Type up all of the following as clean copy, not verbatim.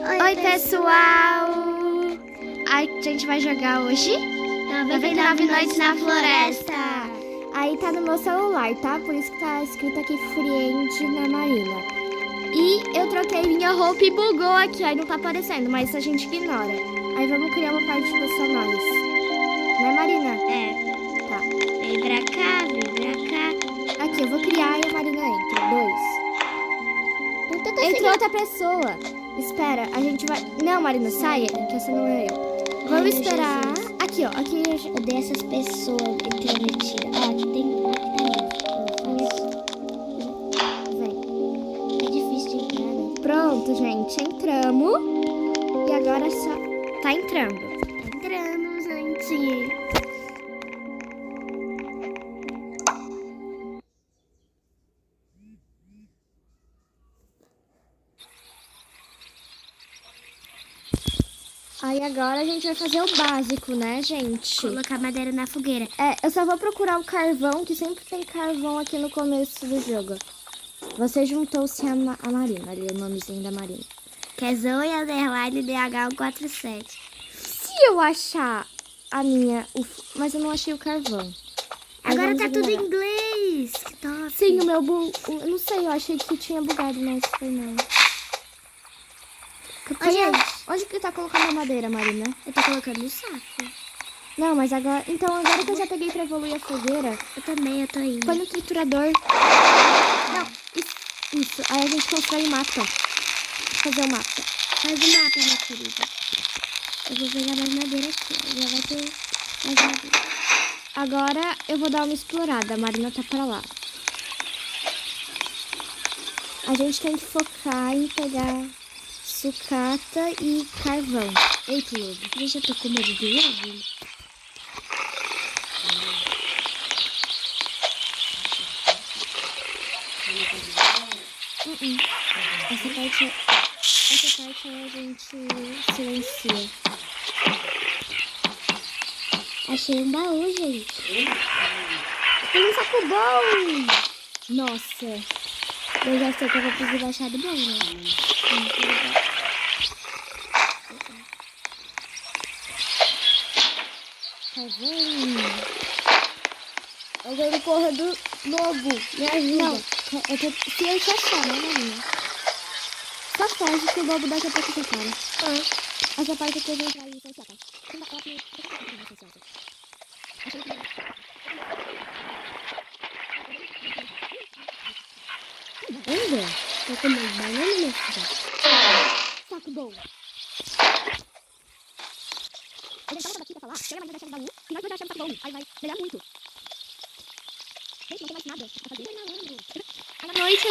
Oi, pessoal! A gente vai jogar hoje 99 Noites na Floresta. Aí tá no meu celular, tá? Por isso que tá escrito aqui Friend na Marina. E eu troquei minha roupa e bugou aqui, aí não tá aparecendo, mas a gente ignora. Aí vamos criar uma partida só nós. Né, Marina? É. Tá. Vem pra cá, vem pra cá. Aqui, eu vou criar e a Marina entra. 2. Entra outra pessoa. Espera, a gente vai... Não, Marina, saia, que essa não é eu. Vamos esperar. Jesus. Aqui, ó. Aqui. Eu odeio essas pessoas intrometidas. Ó, aqui tem Vem. É difícil de entrar, né? Pronto, gente. Entramos. E agora só... Tá entrando. Entrando, gente. Aí agora a gente vai fazer o básico, né, gente? Colocar madeira na fogueira. É, eu só vou procurar o carvão, que sempre tem carvão aqui no começo do jogo. Você juntou-se a Marina, ali o nomezinho da Marina. Que é Zoe Underline DH147. Se eu achar a minha... Mas eu não achei o carvão. Aí Agora vamos tá tudo em ignorar. inglês. Que top. Sim, o meu... Eu não sei, eu achei que tinha bugado, mas foi não. Onde que tá colocando a madeira, Marina? Eu tô colocando no saco. Não, mas agora... Então, agora que eu já peguei pra evoluir a fogueira... Eu também, eu tô indo. Põe no triturador. Não, isso. Aí a gente constrói o mapa. Fazer o mapa. Faz o mapa, minha querida. Eu vou pegar mais madeira aqui. Ó. Já vai ter mais madeira. Agora eu vou dar uma explorada. A Marina tá pra lá. A gente tem que focar em pegar sucata e carvão. Eita, lobo. Deixa eu tô com medo do lobo. Essa parte a gente silencia. Achei um baú, gente. Tem um saco bom! Nossa. Eu já sei que eu vou precisar achar do bom, né? Carvão. Alguém corra do lobo. Me ajuda. Não, se eu te achar, né, Marinha? Só foge que o lobo daqui a pouco se para. Essa parte aqui a gente vai licenciar, tá? Ainda? Tô comendo banana, minha filha. Saco bom. A gente tava aqui pra falar, chega mais vai deixar o baú, e nós vamos deixar o saco bom. Aí vai melhorar muito. Gente, não tem mais nada pra fazer. À noite,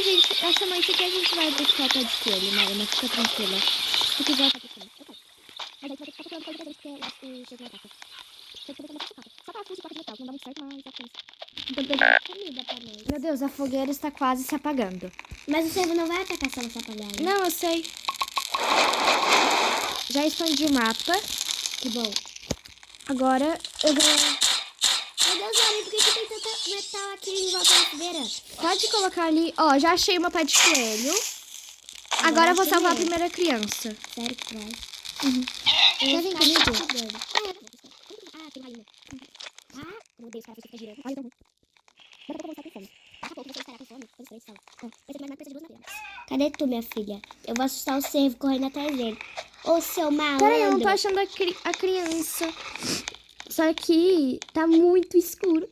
essa noite aqui a gente vai buscar pé de coelho, Marina, fica tranquila. Se quiser, tá procurando. Mas aí vai ter que ficar procurando coisa porque o chego ataca. Tem que fazer uma sucata. Só pra fugir de metal, não dá muito certo, mas é isso. Então pegar comida pra nós. Meu Deus, a fogueira está quase se apagando. Mas o servo não vai atacar se ela se apagar, né? Não, eu sei. Já expandi o mapa. Que bom. Agora eu vou... Meu Deus, olha, por que tem tanto metal aqui em volta da fogueira? Pode colocar ali. Ó, já achei uma pé de coelho. Agora eu vou salvar a primeira criança. Sério que vai? Quer vir comigo? Ah, tem rainha. Ah, meu Deus, cara, fica girando. Olha, tá ruim. Daqui a pouco eu vou estar com fome. Daqui a pouco você estará com fome. Quando você sala. Mas mais nada precisa de duas madeiras. Cadê tu, minha filha? Eu vou assustar o servo correndo atrás dele. Ô, seu malandro. Peraí, eu não tô achando a criança. Só que tá muito escuro.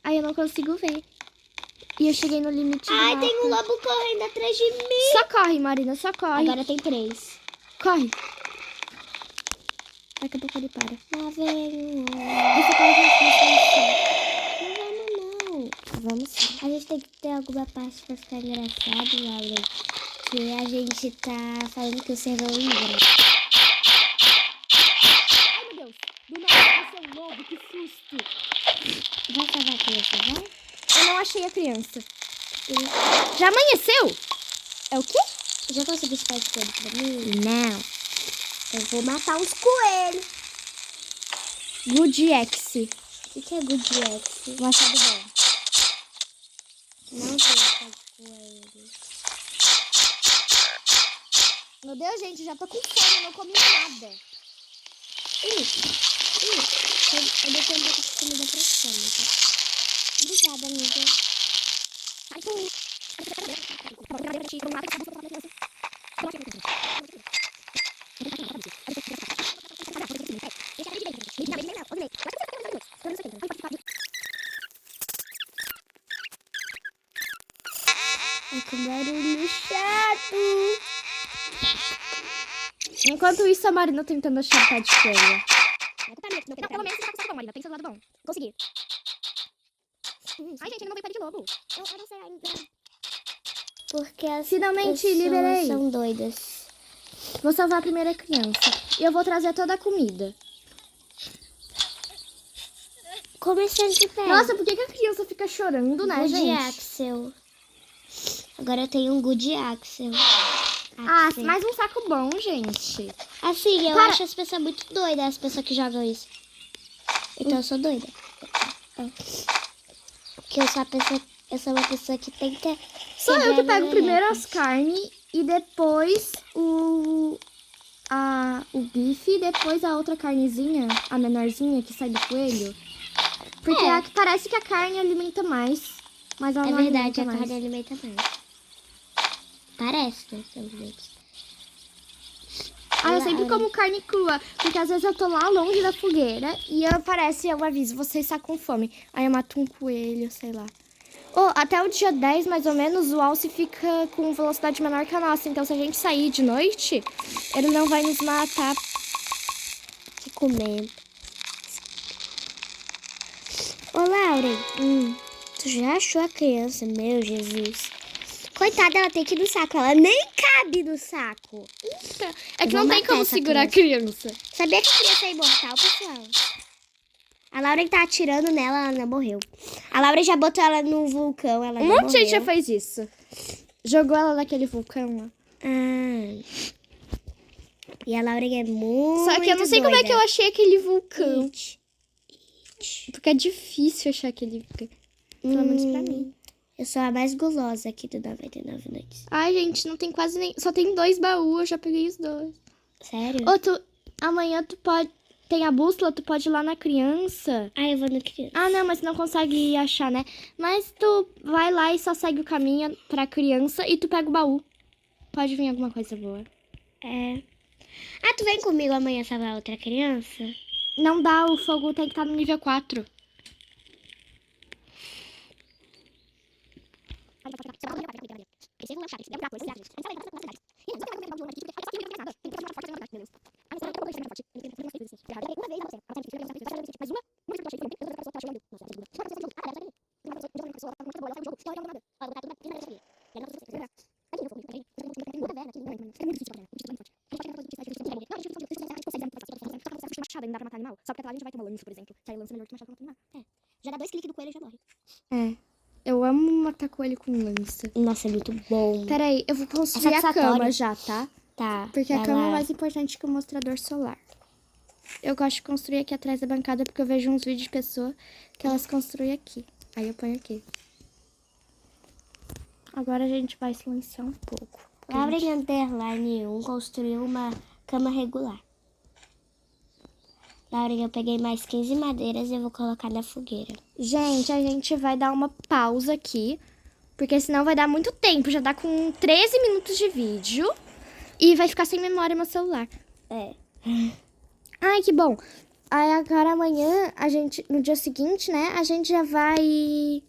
Aí eu não consigo ver. E eu cheguei no limite do Ai, mapa. tem um lobo correndo atrás de mim. Só corre, Marina, só corre. Agora tem 3. Corre. Daqui a pouco ele para. Lá vem um. Esse cara já Não vamos, não. Vamos sim. A gente tem que ter alguma parte pra ficar engraçado, Laura. Que a gente tá falando que o servo é um inglês. Ai, meu Deus. Do nada, esse é um lobo, que susto. Vai salvar a criança, vai? Eu não achei a criança. Já amanheceu? É o quê? Já conseguiu espalhar esse coelho pra mim? Não. Eu vou matar uns coelhos. Good X. O que é Good X? Machado bom. Não tem espalhar coelho. Meu Deus, gente, já tô com fome, não comi nada. Eu deixei um pouco de comida pra você, amiga. Obrigada, amiga. Ai, que barulho chato. Enquanto isso, a Marina tentando achar pé de coelho. Não, pelo menos você tá com o bom, Marina. Pensa do lado bom. Consegui. Ai, gente, ele não veio pé de lobo. Eu não sei ainda. Porque as Finalmente, pessoas liberei. são doidas. Vou salvar a primeira criança. E eu vou trazer toda a comida. Começando de pé. Nossa, por que a criança fica chorando, né, Good gente? Axel. Agora eu tenho um Good Axel. Ah, mais um saco bom, gente. Assim, eu Para. acho as pessoas muito doidas, as pessoas que jogam isso. Então eu sou doida. Porque eu sou uma pessoa que tenta... Sou ser eu que pego brasileira. primeiro as carnes e depois o bife e depois a outra carnezinha, a menorzinha que sai do coelho. Porque É. parece que a carne alimenta mais, mas ela É não verdade, alimenta a mais. carne alimenta mais. Parece, né? Pelo menos. Ah, eu sempre como carne crua, porque às vezes eu tô lá longe da fogueira e aparece, eu aviso, vocês estão com fome. Aí eu mato um coelho, sei lá. Até o dia 10, mais ou menos, o alce fica com velocidade menor que a nossa. Então, se a gente sair de noite, ele não vai nos matar. Que comendo. Ô, Lauren, tu já achou a criança? Meu Jesus. Coitada, ela tem que ir no saco. Ela nem cabe no saco. É que Eu vou não tem matar como essa segurar a criança. Sabia que a criança é imortal, pessoal? A Lauren tá atirando nela, ela não morreu. A Lauren já botou ela num vulcão, ela Um não monte de gente já morreu. fez isso. Jogou ela naquele vulcão lá. E a Lauren é muito Só que eu não sei como é que eu achei aquele vulcão. It. Porque é difícil achar aquele vulcão. Pelo menos pra mim. Eu sou a mais gulosa aqui do 99 Noites. Ai, gente, não tem quase nem... Só tem 2 baús, eu já peguei os 2. Sério? Amanhã tu pode... Tem a bússola, tu pode ir lá na criança. Ah, eu vou no criança. Ah, não, mas tu não consegue achar, né? Mas tu vai lá e só segue o caminho pra criança e tu pega o baú. Pode vir alguma coisa boa. É. Ah, tu vem comigo amanhã salvar outra criança? Não dá, o fogo tem que estar no nível 4. Não dá pra matar animal. Só porque aquela gente vai ter uma lança, por exemplo. Se aí lança melhor que machado pra matar animal. Já dá 2 cliques do coelho e já morre. É. Eu amo matar coelho com lança. Nossa, é muito bom. Peraí, eu vou construir a satisfatório. cama já, tá? Tá. Porque a vai cama é lá. mais importante que o mostrador solar. Eu gosto de construir aqui atrás da bancada porque eu vejo uns vídeos de pessoa que elas construem aqui. Aí eu ponho aqui. Agora a gente vai silenciar um pouco. Lauren Underline 1 construiu uma cama regular. Lauren, eu peguei mais 15 madeiras e eu vou colocar na fogueira. Gente, a gente vai dar uma pausa aqui, porque senão vai dar muito tempo. Já dá com 13 minutos de vídeo e vai ficar sem memória meu celular. É. Ai, que bom. Aí agora amanhã, no dia seguinte, né, a gente já vai...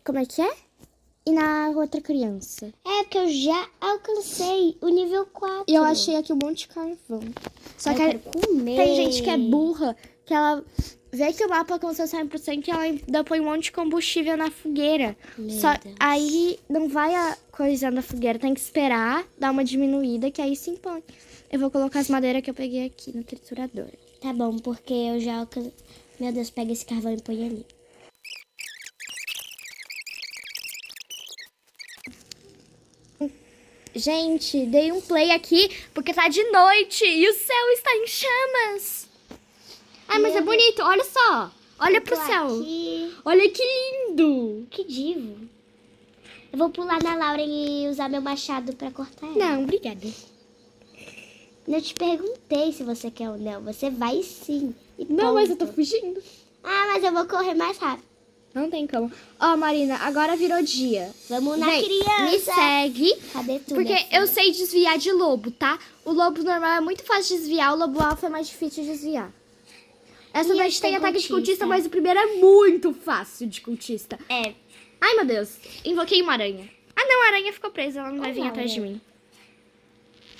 Como é que é? E na outra criança. É, porque eu já alcancei o nível 4. E eu achei aqui um monte de carvão. Só que eu quero comer. tem gente que é burra, que ela vê que o mapa alcançou 100% e ela ainda põe um monte de combustível na fogueira. Meu Deus. Aí não vai a coisa na fogueira, tem que esperar, dar uma diminuída, que aí sim põe. Eu vou colocar as madeiras que eu peguei aqui no triturador. Tá bom, porque eu já alcancei... Meu Deus, pega esse carvão e põe ali. Gente, dei um play aqui porque tá de noite e o céu está em chamas. Ai, mas é bonito, olha só. Olha pro céu. Aqui. Olha que lindo. Que divo. Eu vou pular na Lauren e usar meu machado pra cortar ela. Não, obrigada. Eu te perguntei se você quer ou não. Você vai sim. E Não, mas eu tô ponto. fugindo. Ah, mas eu vou correr mais rápido. Não tem como. Ó, Marina, agora virou dia. Vamos na Vem, criança. me segue. Cadê tu, Porque minha filha? eu sei desviar de lobo, tá? O lobo normal é muito fácil de desviar, o lobo alfa é mais difícil de desviar. Essa E daí esse tem tem ataque de cultista? cultista, mas o primeiro é muito fácil de cultista. É. Ai, meu Deus. Invoquei uma aranha. Ah, não, a aranha ficou presa, ela não vai Olha vir lá, atrás de aranha. mim.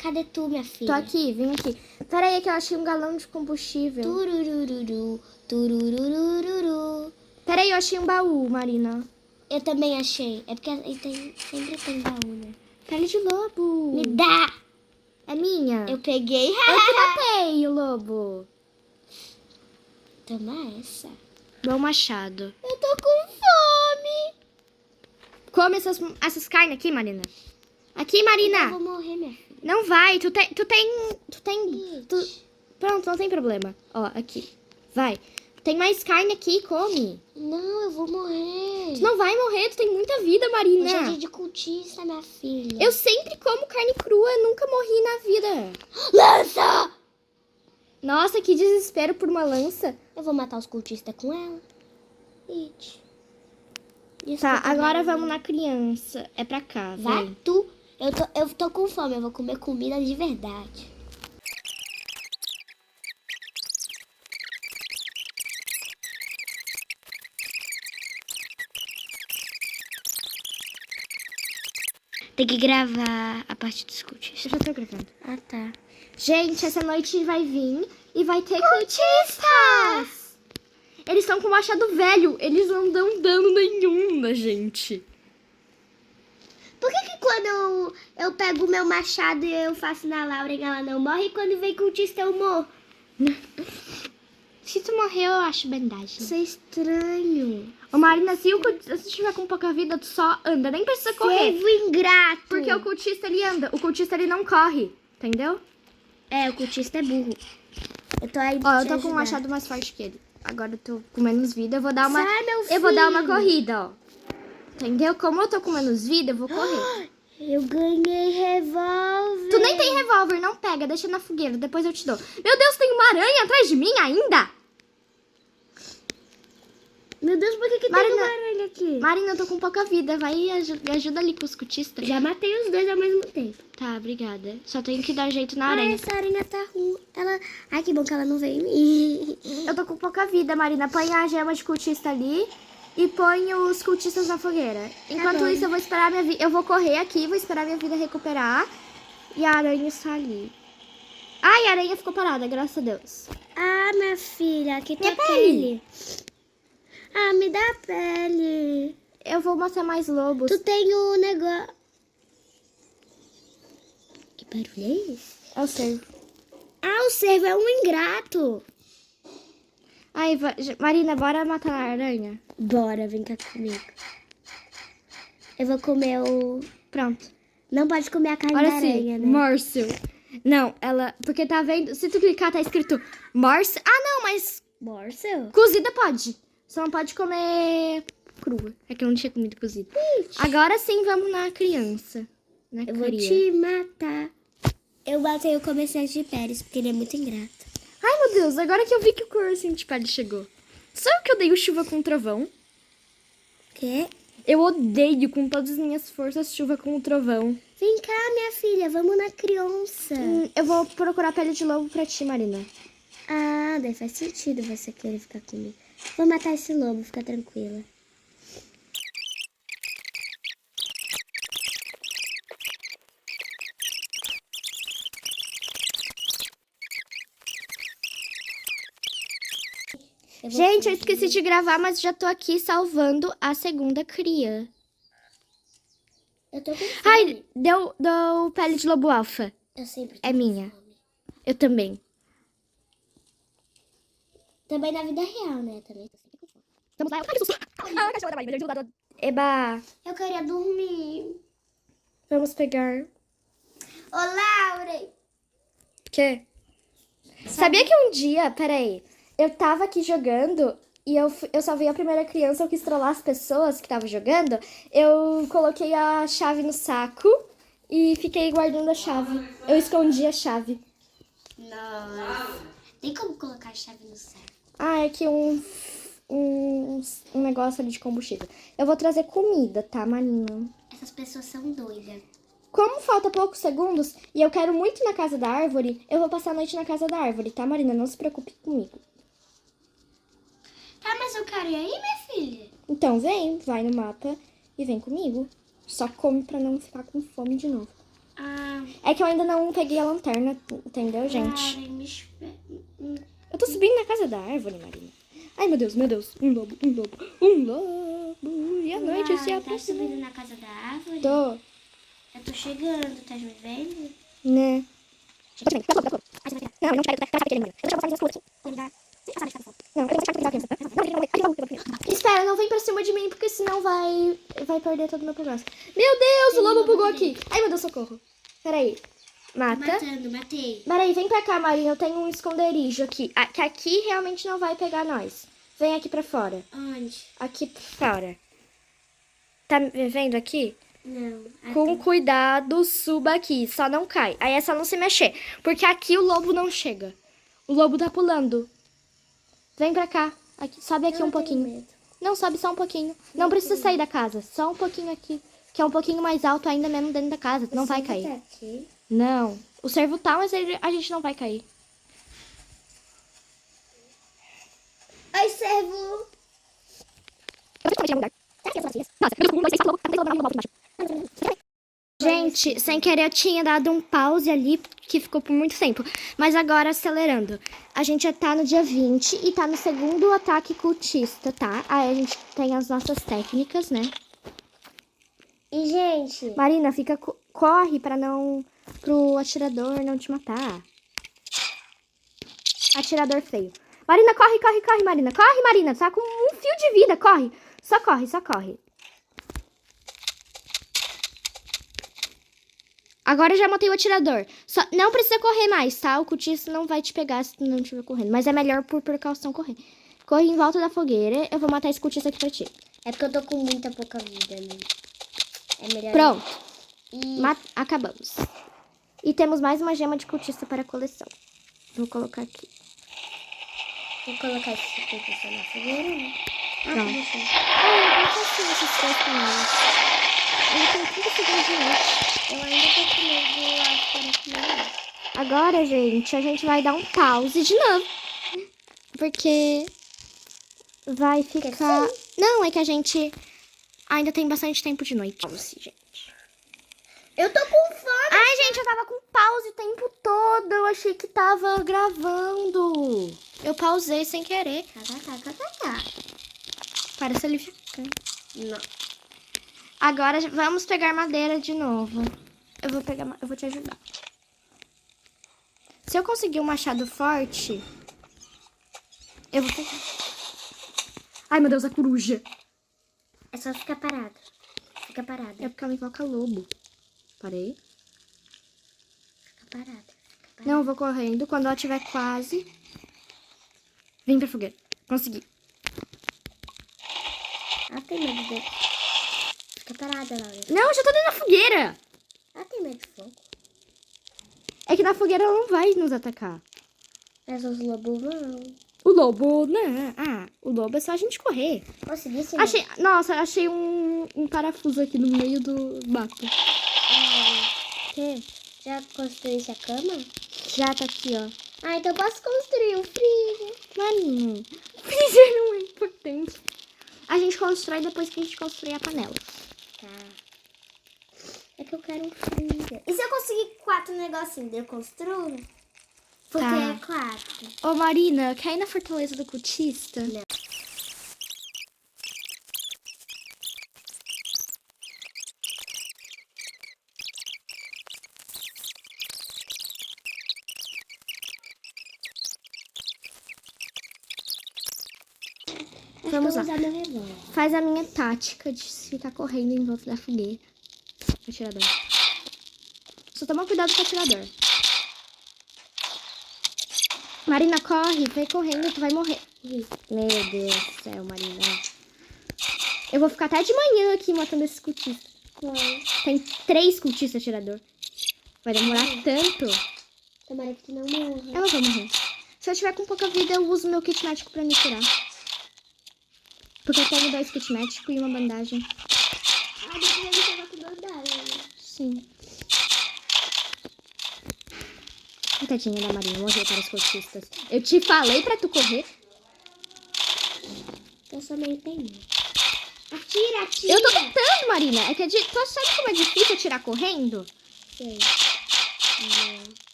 Cadê tu, minha filha? Tô aqui, vim aqui. Pera aí que eu achei um galão de combustível. Tururururu, tururururu. Pera aí, eu achei um baú, Marina. Eu também achei. É porque sempre tem baú, né? Pele de lobo. Me dá! É minha. Eu peguei. Eu tratei o lobo. Toma essa. Meu machado. Eu tô com fome. Come essas carnes aqui, Marina. Aqui, Marina. Eu vou morrer, minha filha. Não vai, tu tem... Pronto, não tem problema. Ó, aqui. Vai. Tem mais carne aqui, come. Não, eu vou morrer. Tu não vai morrer, tu tem muita vida, Marina. Hoje é dia de cultista, minha filha. Eu sempre como carne crua, nunca morri na vida. Lança! Nossa, que desespero por uma lança. Eu vou matar os cultistas com ela. It. Tá, agora vamos na criança. É pra cá, Vai vem. tu. Eu tô com fome, eu vou comer comida de verdade. Tem que gravar a parte dos Eu cultistas. já tô gravando. Ah, tá. Gente, essa noite vai vir e vai ter cultistas. Eles estão com machado velho. Eles não dão dano nenhum na gente. Por que quando eu pego o meu machado e eu faço na Lauren ela não morre e quando vem cultista eu morro? Se tu morrer, eu acho bandagem. Isso é estranho. Ô, Marina, se tu tiver com pouca vida, tu só anda. Nem precisa correr. Servo ingrato. Porque o cultista, ele anda. O cultista, ele não corre. Entendeu? É, o cultista é burro. Eu tô aí Ó, eu tô com um machado mais forte que ele. Agora eu tô com menos vida. Eu vou dar uma... Sai, meu Eu vou dar uma filho. corrida, ó. Entendeu? Como eu tô com menos vida, eu vou correr. Eu ganhei revólver. Tu nem tem revólver, não pega. Deixa na fogueira, depois eu te dou. Meu Deus, tem uma aranha atrás de mim ainda? Meu Deus, por que Marina- tem uma aranha aqui? Marina, eu tô com pouca vida. Vai e ajuda ali com os cultistas. Já matei os dois ao mesmo tempo. Tá, obrigada. Só tenho que dar jeito na Ai, aranha. essa aranha tá ruim. Ai, que bom que ela não veio em mim. Eu tô com pouca vida, Marina. Põe a gema de cultista ali e põe os cultistas na fogueira. Enquanto bom. isso, eu vou esperar minha vida. Eu vou correr aqui, vou esperar minha vida recuperar. E a aranha está ali. Ai, a aranha ficou parada, graças a Deus. Ah, minha filha, aqui Minha tá pele. pele. Ah, me dá a pele. Eu vou mostrar mais lobos. Tu tem o negócio... Que barulho é esse? Eu sei. Ah, o cervo é um ingrato. Ai, Marina, bora matar a aranha. Bora, vem cá comigo. Eu vou comer o... Pronto. Não pode comer a carne Olha da assim, aranha, né? Márcio. Não, ela... Porque tá vendo... Se tu clicar, tá escrito Márcio. Ah, não, mas Mórcel? cozida pode. Só não pode comer crua. É que eu não tinha comido cozida. Agora sim, vamos na criança. Na Eu vou cria. te matar. Eu matei o comerciante de Pérez, porque ele é muito ingrato. Ai, meu Deus, agora que eu vi que o comerciante de pele chegou. Sabe que eu odeio chuva com trovão? Quê? Eu odeio com todas as minhas forças chuva com trovão. Vem cá, minha filha, vamos na criança. Eu vou procurar pele de lobo pra ti, Marina. Ah, daí faz sentido você querer ficar comigo. Vou matar esse lobo, fica tranquila. Gente, eu esqueci de gravar, mas já tô aqui salvando a segunda cria. Eu tô com fome. Ai, deu pele de lobo alfa. Eu sempre tô É com minha. fome. Eu também. Também na vida real, né? Também tô sempre com fome. Vamos lá. Ai, que susto. Ah, a cachorra da Marina, ajudador. Eba, Eu queria dormir. vamos pegar... Ô, Lauren! Quê? Sabia que um dia, peraí, eu tava aqui jogando e eu salvei a primeira criança, eu quis trollar as pessoas que estavam jogando. Eu coloquei a chave no saco e fiquei guardando a chave. Eu escondi a chave. Nossa. Tem como colocar a chave no céu? Ah, é que um negócio ali de combustível. Eu vou trazer comida, tá, Marina? Essas pessoas são doidas. Como falta poucos segundos e eu quero muito ir na casa da árvore, eu vou passar a noite na casa da árvore, tá, Marina? Não se preocupe comigo. Tá, mas eu quero ir aí, minha filha. Então vem, vai no mapa e vem comigo. Só come pra não ficar com fome de novo. Ah, É que eu ainda não peguei a lanterna, entendeu, gente? Karen, me espera. Eu tô subindo na casa da árvore, Marina. Ai, meu Deus, meu Deus. Um lobo, um lobo, um lobo. E a noite se Tá aproxima. subindo na casa da árvore? Tô, Eu tô chegando, tá me vendo? né? Espera, não vem pra cima de mim, porque senão vai perder todo o meu progresso. Meu Deus, o lobo bugou aqui. Ai, meu Deus, socorro. Peraí. Mata. Matei. Peraí, vem pra cá, Marina. Eu tenho um esconderijo aqui. Que aqui realmente não vai pegar nós. Vem aqui pra fora. Onde? Aqui pra fora. Tá me vendo aqui? Não. Com cuidado, suba aqui. Só não cai. Aí é só não se mexer. Porque aqui o lobo não chega. O lobo tá pulando. Vem pra cá. Aqui, sobe aqui um pouquinho. Não, sobe só um pouquinho. Não precisa sair da casa. Só um pouquinho aqui. Que é um pouquinho mais alto ainda mesmo dentro da casa. Não vai cair. Tá aqui. Não. O cervo tá, mas a gente não vai cair. Ai, servo. Gente, sem querer eu tinha dado um pause ali, que ficou por muito tempo. Mas agora, acelerando. A gente já tá no dia 20 e tá no segundo ataque cultista, tá? Aí a gente tem as nossas técnicas, né? E, gente... Marina, corre pro atirador não te matar. Atirador feio. Marina, corre, Marina. Corre, Marina. Tá com um fio de vida, corre. Só corre. Agora eu já matei o atirador. Não precisa correr mais, tá? O cultista não vai te pegar se tu não estiver correndo. Mas é melhor por precaução correr. Corre em volta da fogueira. Eu vou matar esse cultista aqui pra ti. É porque eu tô com muita pouca vida, né? É melhor... Pronto. E... Acabamos. E temos mais uma gema de cultista para a coleção. Vou colocar aqui. Vou colocar esse cultista na fogueira, né? Não. Deixa eu... Eu faço esses 3 panelas. Ele tem 30 segundos de noite. Eu ainda tô com medo de lá. Agora, gente, a gente vai dar um pause de novo. Porque vai ficar... Não, é que a gente ainda tem bastante tempo de noite. Pause, gente. Eu tô com fome. Ai, gente, eu tava com pause o tempo todo. Eu achei que tava gravando. Eu pausei sem querer. Parece ele ficando. Não. Agora vamos pegar madeira de novo. Eu vou te ajudar. Se eu conseguir um machado forte, eu vou pegar. Ai, meu Deus, a coruja. É só ficar parado. Fica parada. É porque ela invoca lobo. Parei. Fica parada. Não, eu vou correndo. Quando ela estiver quase... Vem pra fogueira. Consegui. Ela tem medo dele. Fica parada, Laura. Não, eu já tô dentro da fogueira. Ela tem medo de fogo. É que na fogueira ela não vai nos atacar. Mas os lobos vão. O lobo, né? Ah, o lobo é só a gente correr. Consegui sim. Achei um parafuso aqui no meio do mato. Que? Já construísse a cama? Já tá aqui, ó. Ah, então eu posso construir um freezer. Maninho, freezer não é importante. A gente constrói depois que a gente construir a panela. Tá. É que eu quero um freezer. E se eu conseguir 4 negocinhos, eu construo? Porque Tá. é 4. Ô, Marina, quer ir na fortaleza do cultista? Não. Vamos lá. Usar meu revólver. Faz a minha tática de ficar correndo em volta da fogueira. Atirador. Só toma cuidado com o atirador. Marina, corre. Vai correndo, tu vai morrer. Meu Deus do céu, Marina. Eu vou ficar até de manhã aqui matando esses cultistas. Tem 3 cultistas atirador. Vai demorar tanto. Tomara que tu não morra. Eu não vou morrer. Se eu tiver com pouca vida, eu uso meu kit médico pra me curar. Porque eu tenho 2 kits médicos e uma bandagem. Ah, depois ele tava com bandagem, né? Sim. Tadinha da Marina, morreu para os cotistas. Eu te falei pra tu correr. Eu só não entendi. Atira! Eu tô tentando, Marina. É que tu sabe como é difícil atirar correndo? Sei. Não.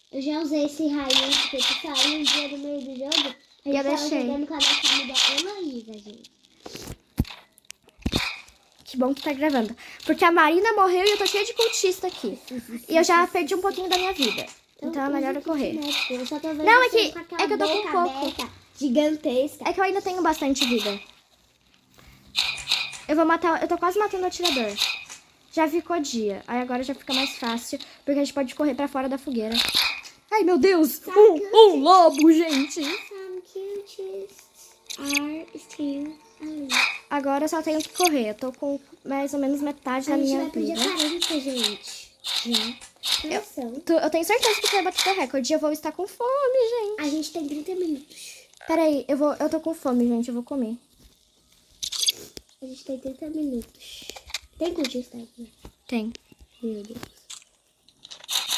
Eu já usei esse raio porque tu saiu um dia no meio do jogo. E eu tava deixei. jogando com a nossa amiga Heloísa, gente. Que bom que tá gravando. Porque a Marina morreu e eu tô cheia de cultista aqui. E eu já perdi um pouquinho da minha vida. Então é melhor eu correr. Eu só tô vendo Não, é você que aquela eu tô com boca pouco. aberta, gigantesca. É que eu ainda tenho bastante vida. Eu vou matar. Eu tô quase matando o atirador. Já ficou dia. Aí agora já fica mais fácil. Porque a gente pode correr pra fora da fogueira. Ai, meu Deus! Um lobo, gente! Some cuties are still alive. Agora eu só tenho que correr. Eu tô com mais ou menos metade da A gente minha vai pro dia vida. 40, gente. Já. Noção. Eu tenho certeza que tu vai bater teu recorde. Eu vou estar com fome, gente. A gente tem 30 minutos. Peraí, eu tô com fome, gente. Eu vou comer. A gente tem 30 minutos. Tem cookies, tá? Tem. Meu Deus.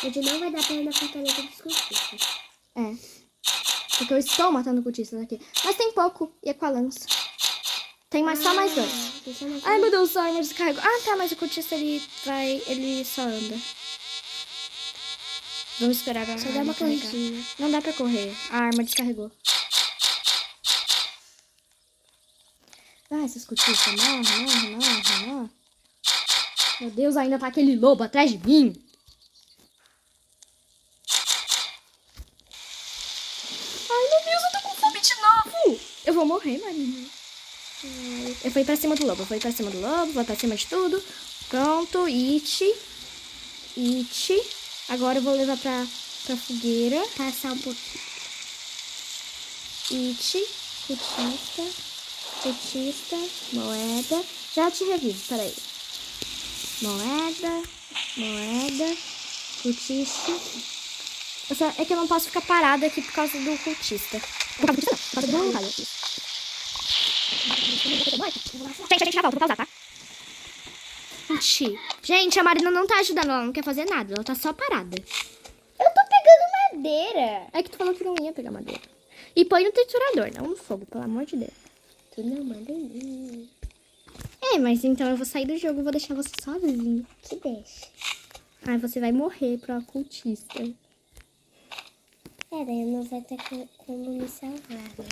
Hoje não vai dar pra ir na fortaleza dos cookies. É. Porque eu estou matando cultistas aqui. Mas tem pouco. E é com a lança. Tem mais, só mais 2. Ai, meu Deus, a arma descarregou. Ah, tá, mas o cultista, ele só anda. Vamos esperar a Só dá arma uma carregar. corridinha. Não dá pra correr. A arma descarregou. Ah, esses cultistas. Morre. Meu Deus, ainda tá aquele lobo atrás de mim. Ai, meu Deus, eu tô com fome de novo. Eu vou morrer, Marina. Eu fui pra cima do lobo, vou pra cima de tudo. Pronto, it. Agora eu vou levar pra fogueira. Passar um pouquinho. It, cultista, moeda. Já te reviso, peraí. Moeda, cultista. É que eu não posso ficar parada aqui por causa do cultista. Por causa do raio. Gente, a gente já volta, vou pausar, tá? Gente, a Marina não tá ajudando, ela não quer fazer nada, ela tá só parada. Eu tô pegando madeira. É que tu falou que não ia pegar madeira. E põe no triturador, não no fogo, pelo amor de Deus. Tu não manda em mim. É, mas então eu vou sair do jogo e vou deixar você sozinho. Que deixa. Ai, você vai morrer pro ocultista. É, daí não vai ter como me salvar, né?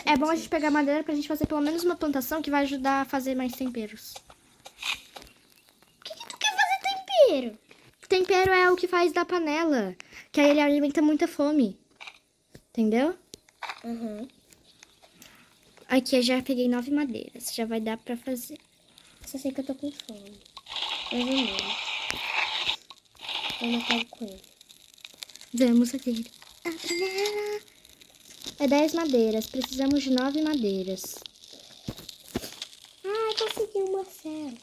É bom a gente pegar madeira pra gente fazer pelo menos uma plantação que vai ajudar a fazer mais temperos. O que tu quer fazer tempero? Tempero é o que faz da panela, que aí ele alimenta muita fome. Entendeu? Uhum. Aqui eu já peguei 9 madeiras, já vai dar pra fazer. Só sei que eu tô com fome. Mais ou menos. Eu não pego com ele. Vamos fazer a panela. É 10 madeiras, precisamos de 9 madeiras. Ai, consegui um Marcelo.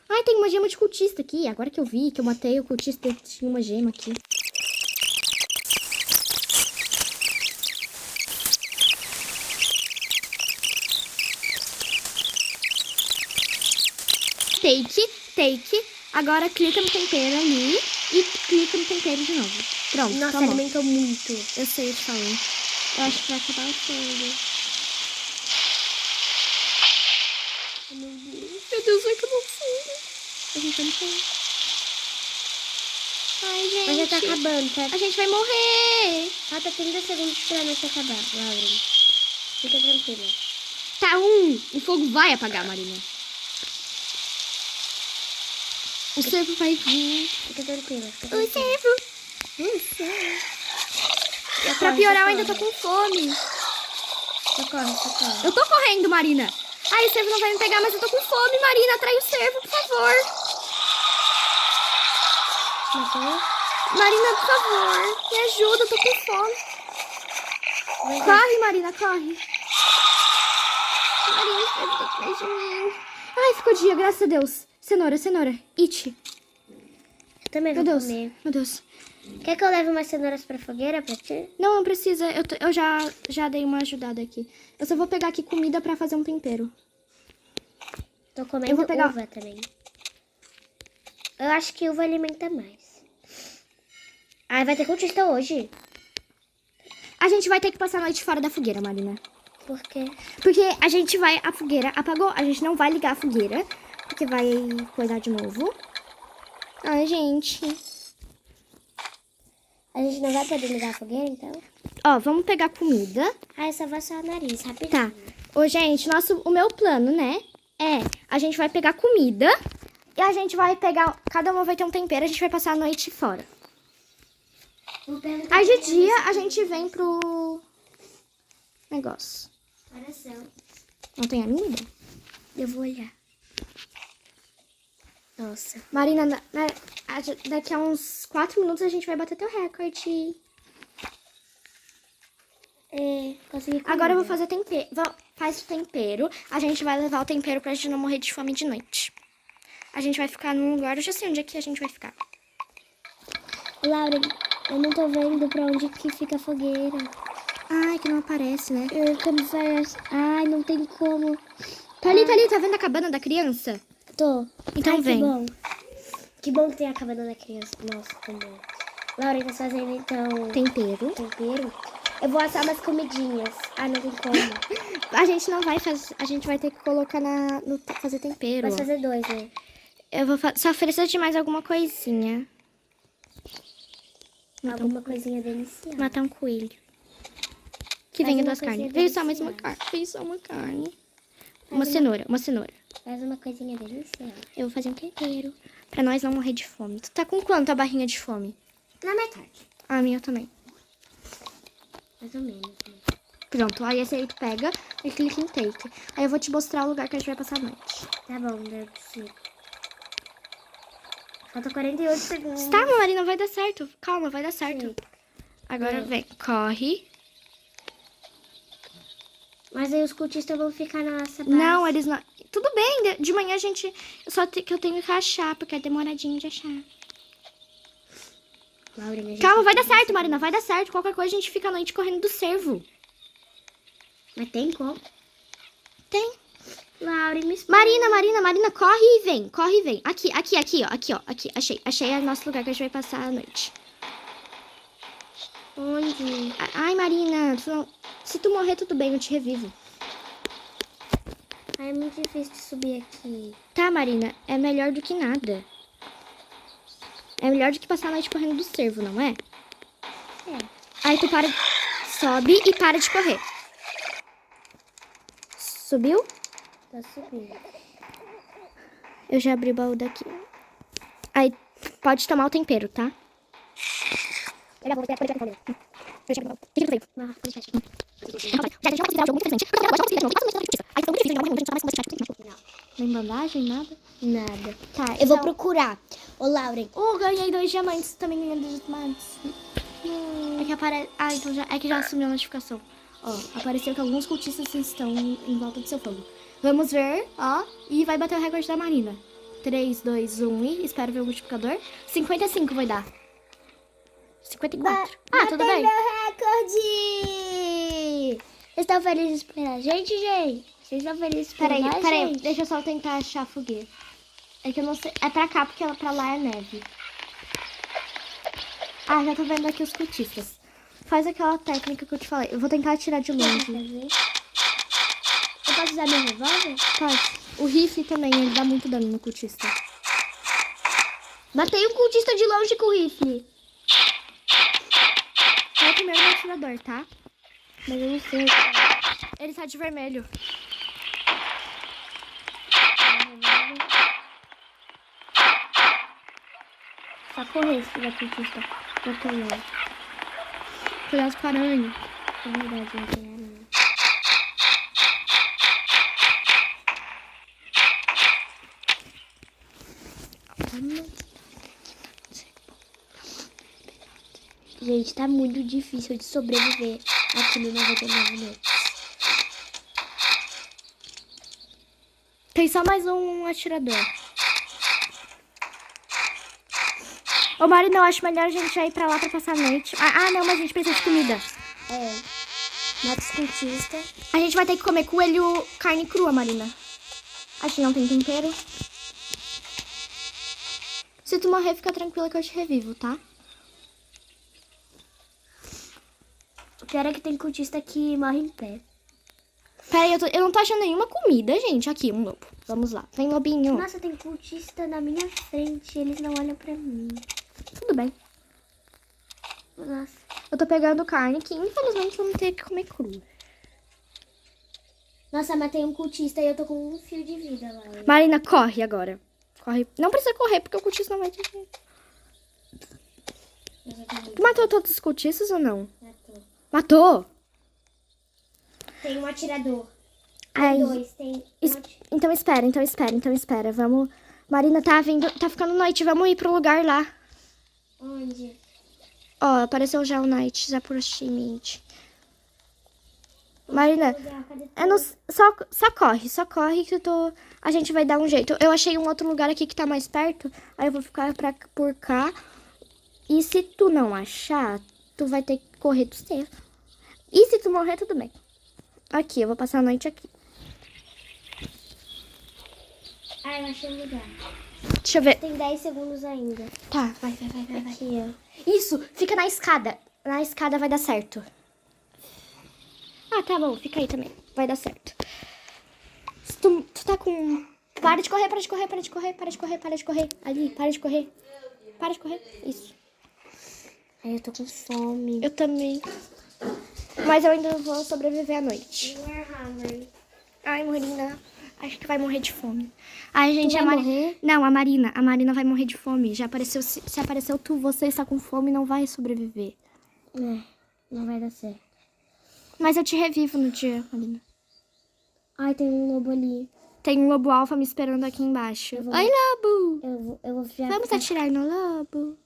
Ai, tem uma gema de cultista aqui. Agora que eu vi que eu matei o cultista, tinha uma gema aqui. Take. Agora clica no tempero ali e clica no tempero de novo. Pronto, Nossa, tomou. alimentou muito. Eu sei, eu te falei. Eu acho que vai acabar o fogo. Meu Deus, vai acabar o fogo. A gente vai morrer. Ai, gente. Mas já tá acabando, tá? A gente vai morrer. Falta 30 segundos pra nós acabar, Lauren. Fica tranquila. Tá, o fogo vai apagar, Marina. O cervo vai vir. Fica tranquila. O cervo. Pra piorar, eu ainda tô com fome. Socorre. Eu tô correndo, Marina. Ai, o cervo não vai me pegar, mas eu tô com fome, Marina. Atrai o cervo, por favor. Matou? Marina, por favor. Me ajuda, eu tô com fome. Corre, Marina, corre. Marina, o cervo tá atrás de mim. Ai, ficou dia, graças a Deus. Cenoura. It. Também Meu vou Deus, comer. meu Deus. Quer que eu leve umas cenouras pra fogueira pra ti? Não, não precisa. Eu já dei uma ajudada aqui. Eu só vou pegar aqui comida pra fazer um tempero. Tô comendo Eu vou pegar- uva também. Eu acho que uva alimenta mais. Ai, vai ter cultista hoje. A gente vai ter que passar a noite fora da fogueira, Marina. Por quê? Porque a gente vai... A fogueira apagou. A gente não vai ligar a fogueira. Porque vai coisar de novo. Ai, gente. A gente não vai poder ligar a fogueira, então? Ó, vamos pegar comida. Ah, eu só vou assar o nariz, rapidinho. Tá. Ô, gente, o meu plano, né? A gente vai pegar comida. E a gente vai pegar... Cada uma vai ter um tempero. A gente vai passar a noite fora. Aí de dia a gente vem pro negócio. Coração. Não tem ainda? Eu vou olhar. Nossa. Marina, daqui a uns 4 minutos a gente vai bater teu recorde. Consegui comer. Agora eu vou fazer tempero. Faz o tempero. A gente vai levar o tempero pra gente não morrer de fome de noite. A gente vai ficar num lugar... Eu já sei onde é que a gente vai ficar. Laura, eu não tô vendo pra onde que fica a fogueira. Ai, que não aparece, né? Como faz? Ai, não tem como. Tá ali, tá vendo a cabana da criança? Tô. Então Ai, vem. Que bom. Que bom que tem a cabana da criança. Nossa, que bom. Laura, tá fazendo então Tempero. tempero? Eu vou assar umas comidinhas. Ah, não tem como. A gente não vai fazer... A gente vai ter que colocar fazer tempero. Vai fazer 2, né? Eu vou só precisa de mais alguma coisinha. Alguma coisinha deliciosa. Matar um coelho. Que Faz venha uma das coisinha carnes. Veio só mais uma deliciosa. carne. Veio só uma carne. Uma cenoura. Faz uma coisinha deliciosa. Eu vou fazer um tempero. Pra nós não morrer de fome. Tu tá com quanto a barrinha de fome? Na metade. A minha também. Mais ou menos. Né? Pronto. Aí esse aí tu pega e clica em take. Aí eu vou te mostrar o lugar que a gente vai passar a noite. Tá bom, eu consigo. Falta 48 segundos. Tá, Marina, vai dar certo. Calma, vai dar certo. Sim. Agora vem. Corre. Mas aí os cultistas vão ficar na nossa base. Não, eles não... Tudo bem, de manhã a gente... que eu tenho que achar, porque é demoradinho de achar. Laura, a gente Calma, vai tem dar certo, que- Marina, vai dar certo. Qualquer coisa a gente fica a noite correndo do cervo. Mas tem como? Tem. Laura, me explica. Marina, corre e vem, corre e vem. Aqui, ó, aqui, achei o nosso lugar que a gente vai passar a noite. Onde? Ai, Marina, se tu morrer, tudo bem, eu te revivo. Ai, é muito difícil de subir aqui. Tá, Marina, é melhor do que nada. É melhor do que passar a noite correndo do cervo, não é? É. Aí tu sobe e para de correr. Subiu? Tá subindo. Eu já abri o baú daqui. Aí, pode tomar o tempero, tá? Eu já vou ter a comer. Ah, nem bandagem, nada? Nada. Tá, Eu vou procurar. Ô, Lauren. Ganhei 2 diamantes. Também ganhei 2 diamantes. É que aparece... Ah, então é que já sumiu a notificação. Ó, apareceu que alguns cultistas estão em volta do seu fogo. Vamos ver, ó. E vai bater o recorde da Marina. 3, 2, 1 e... Espero ver o multiplicador. 55 vai dar. 54. Tudo bem. meu recorde! Vocês estão felizes pela gente, gente? Vocês estão felizes pela Peraí, gente? deixa eu só tentar achar a fogueira. É que eu não sei. É pra cá, porque pra lá é neve. Ah, já tô vendo aqui os cultistas. Faz aquela técnica que eu te falei. Eu vou tentar atirar de longe. Eu posso usar meu revólver? Pode. O rifle também, ele dá muito dano no cultista. Matei um cultista de longe com o rifle. É o primeiro no atirador, tá? Mas eu não sei. Ele tá de vermelho. Só correr, filho da cultista. Eu tô não. Cuidado com a aranha. É verdade, não tem aranha. Gente, tá muito difícil de sobreviver aqui no 99 noites. Tem só mais um atirador. Ô, Marina, eu acho melhor a gente já ir pra lá pra passar a noite. Ah, não, mas a gente precisa de comida. Mata os cultistas. A gente vai ter que comer coelho carne crua, Marina. Acho que não tem tempero. Se tu morrer, fica tranquila que eu te revivo, tá? O pior é que tem cultista que morre em pé. Pera aí, eu não tô achando nenhuma comida, gente. Aqui, um lobo. Vamos lá. Vem, lobinho. Nossa, tem cultista na minha frente. Eles não olham pra mim. Tudo bem. Nossa. Eu tô pegando carne que, infelizmente, vamos ter que comer crua. Nossa, matei um cultista e eu tô com um fio de vida lá. Marina, corre agora. Corre. Não precisa correr, porque o cultista não vai te ver. Tu matou todos os cultistas ou não? Matou. Matou? Tem um atirador. Ai. Tem dois. Tem Então espera. Vamos... Marina, tá ficando noite. Vamos ir pro lugar lá. Onde? Ó, apareceu já o night, já aproximamente. Marina, Cadê eu não... Só corre que a gente vai dar um jeito. Eu achei um outro lugar aqui que tá mais perto, aí eu vou ficar por cá. E se tu não achar, tu vai ter que correr do céu. E se tu morrer, tudo bem. Aqui, eu vou passar a noite aqui. Ah, eu achei um lugar. Deixa eu ver. Tem 10 segundos ainda. Tá, vai. Aqui, ó. Isso, fica na escada. Na escada vai dar certo. Ah, tá bom, fica aí também. Vai dar certo. Se tu tá com... Para de correr. Ali, para de correr. Isso. Ai, eu tô com fome. Eu também. Mas eu ainda vou sobreviver à noite. You are hungry. Ai, Marina, acho que vai morrer de fome. Ai, gente, Tu vai morrer? Não, a Marina vai morrer de fome. Já apareceu, se apareceu você está com fome, não vai sobreviver. Não vai dar certo. Mas eu te revivo no dia, Marina. Ai, tem um lobo ali. Tem um lobo alfa me esperando aqui embaixo. Eu vou- Oi, lobo! Eu vou já... Vamos atirar no lobo.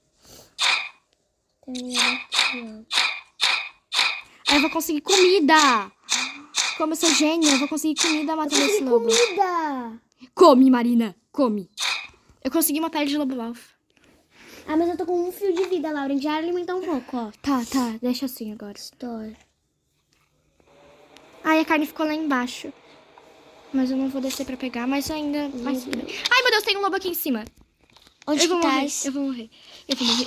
Tem um lobo aqui, ó. Aí eu vou conseguir comida. Como eu sou gênia, eu vou conseguir comida matando esse lobo. Comida! Come, Marina, come. Eu consegui uma pele de lobo alfa. Ah, mas eu tô com um fio de vida, Lauren. Já alimentar um pouco, ó. Tá, deixa assim agora. Store. Ai, a carne ficou lá embaixo. Mas eu não vou descer pra pegar, mas ainda... Mas tudo bem. Ai, meu Deus, tem um lobo aqui em cima. Onde Eu vou que morrer, tá?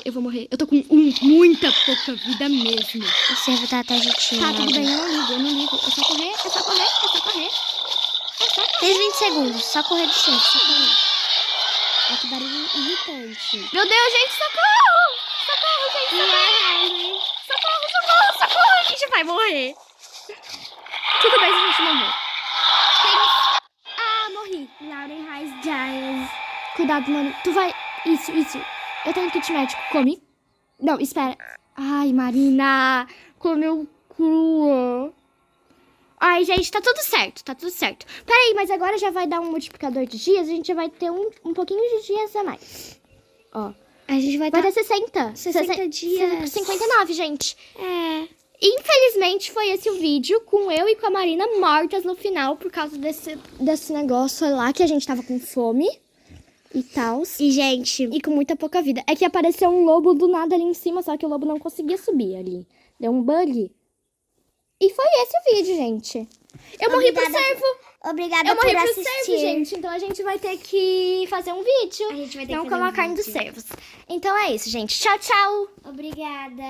eu vou morrer. Eu tô com muita pouca vida mesmo. O servo tá atrás de ti. Tá, tudo bem, eu não ligo. É só correr. 10, 20 segundos. Só correr de chão, só correr. É que barulho irritante. Meu Deus, gente, socorro! Socorro, a gente vai morrer. Tudo bem se a gente morrer. Morri. Lauren has died. Cuidado, mano. Tu vai... Isso. Eu tenho kit médico. Come. Não, espera. Ai, Marina. Comeu crua. Ai, gente, tá tudo certo. Peraí, mas agora já vai dar um multiplicador de dias. A gente já vai ter um pouquinho de dias a mais. Ó. A gente vai Vai dar... ter 60. 60 dias. 59, gente. É. Infelizmente, foi esse o vídeo com eu e com a Marina mortas no final por causa desse negócio lá que a gente tava com fome e tal. E, gente... E com muita pouca vida. É que apareceu um lobo do nada ali em cima, só que o lobo não conseguia subir ali. Deu um bug. E foi esse o vídeo, gente. Eu morri pro servo. Obrigada Eu morri por pro assistir. servo, gente. Então a gente vai ter que fazer um vídeo. A gente vai ter não que com fazer a um carne dos vídeo. servos. Então é isso, gente. Tchau, tchau. Obrigada.